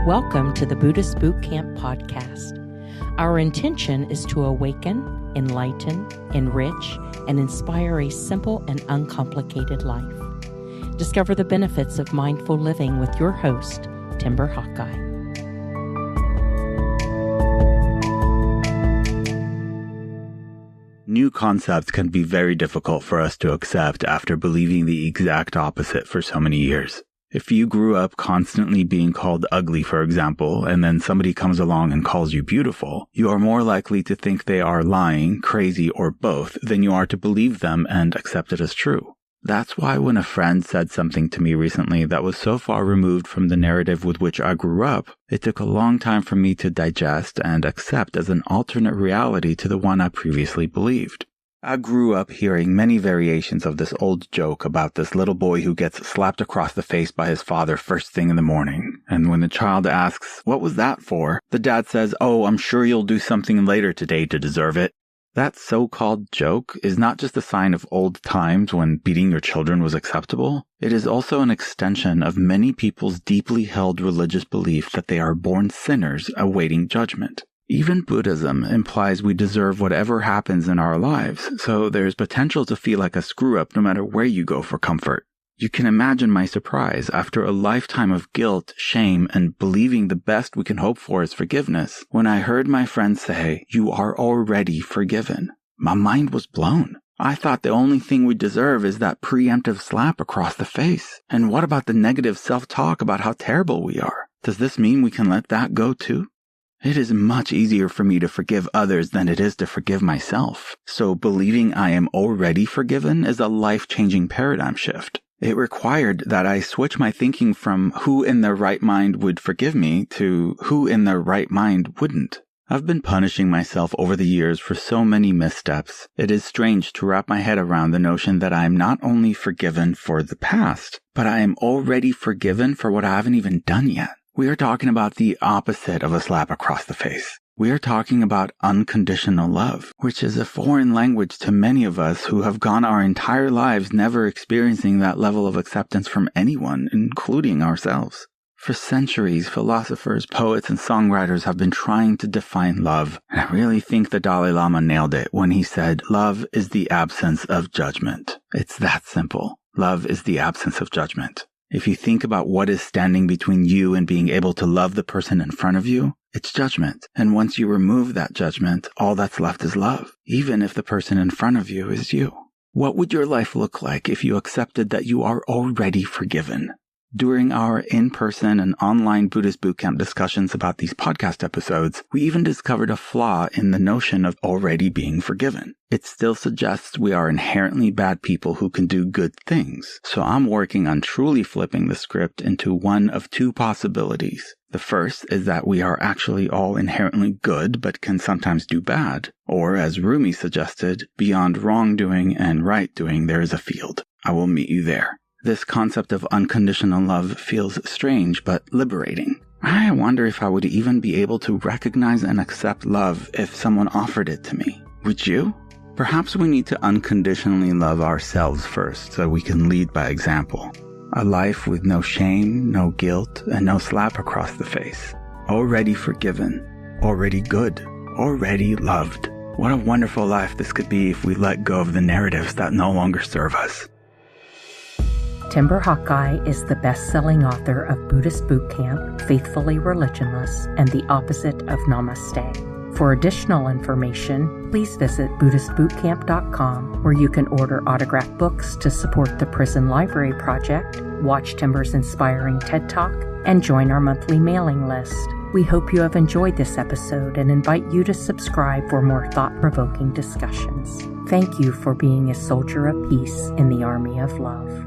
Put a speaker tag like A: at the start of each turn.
A: Welcome to the Buddhist Boot Camp podcast. Our intention is to awaken, enlighten, enrich, and inspire a simple and uncomplicated life. Discover the benefits of mindful living with your host, Timber Hawkeye.
B: New concepts can be very difficult for us to accept after believing the exact opposite for so many years. If you grew up constantly being called ugly, for example, and then somebody comes along and calls you beautiful, you are more likely to think they are lying, crazy, or both than you are to believe them and accept it as true. That's why when a friend said something to me recently that was so far removed from the narrative with which I grew up, it took a long time for me to digest and accept as an alternate reality to the one I previously believed. I grew up hearing many variations of this old joke about this little boy who gets slapped across the face by his father first thing in the morning. And when the child asks, "What was that for?" the dad says, "Oh, I'm sure you'll do something later today to deserve it." That so-called joke is not just a sign of old times when beating your children was acceptable. It is also an extension of many people's deeply held religious belief that they are born sinners awaiting judgment. Even Buddhism implies we deserve whatever happens in our lives, so there's potential to feel like a screw-up no matter where you go for comfort. You can imagine my surprise after a lifetime of guilt, shame, and believing the best we can hope for is forgiveness when I heard my friend say, "You are already forgiven." My mind was blown. I thought the only thing we deserve is that preemptive slap across the face. And what about the negative self-talk about how terrible we are? Does this mean we can let that go too? It is much easier for me to forgive others than it is to forgive myself. So believing I am already forgiven is a life-changing paradigm shift. It required that I switch my thinking from who in their right mind would forgive me to who in their right mind wouldn't. I've been punishing myself over the years for so many missteps. It is strange to wrap my head around the notion that I am not only forgiven for the past, but I am already forgiven for what I haven't even done yet. We are talking about the opposite of a slap across the face. We are talking about unconditional love, which is a foreign language to many of us who have gone our entire lives never experiencing that level of acceptance from anyone, including ourselves. For centuries, philosophers, poets, and songwriters have been trying to define love, and I really think the Dalai Lama nailed it when he said, "Love is the absence of judgment." It's that simple. Love is the absence of judgment. If you think about what is standing between you and being able to love the person in front of you, it's judgment. And once you remove that judgment, all that's left is love, even if the person in front of you is you. What would your life look like if you accepted that you are already forgiven? During our in-person and online Buddhist Boot Camp discussions about these podcast episodes, we even discovered a flaw in the notion of already being forgiven. It still suggests we are inherently bad people who can do good things. So I'm working on truly flipping the script into one of two possibilities. The first is that we are actually all inherently good but can sometimes do bad. Or, as Rumi suggested, beyond wrongdoing and right doing there is a field. I will meet you there. This concept of unconditional love feels strange but liberating. I wonder if I would even be able to recognize and accept love if someone offered it to me. Would you? Perhaps we need to unconditionally love ourselves first so we can lead by example. A life with no shame, no guilt, and no slap across the face. Already forgiven, already good, already loved. What a wonderful life this could be if we let go of the narratives that no longer serve us.
A: Timber Hawkeye is the best-selling author of Buddhist Boot Camp, Faithfully Religionless, and the Opposite of Namaste. For additional information, please visit BuddhistBootCamp.com, where you can order autographed books to support the Prison Library Project, watch Timber's inspiring TED Talk, and join our monthly mailing list. We hope you have enjoyed this episode and invite you to subscribe for more thought-provoking discussions. Thank you for being a soldier of peace in the army of love.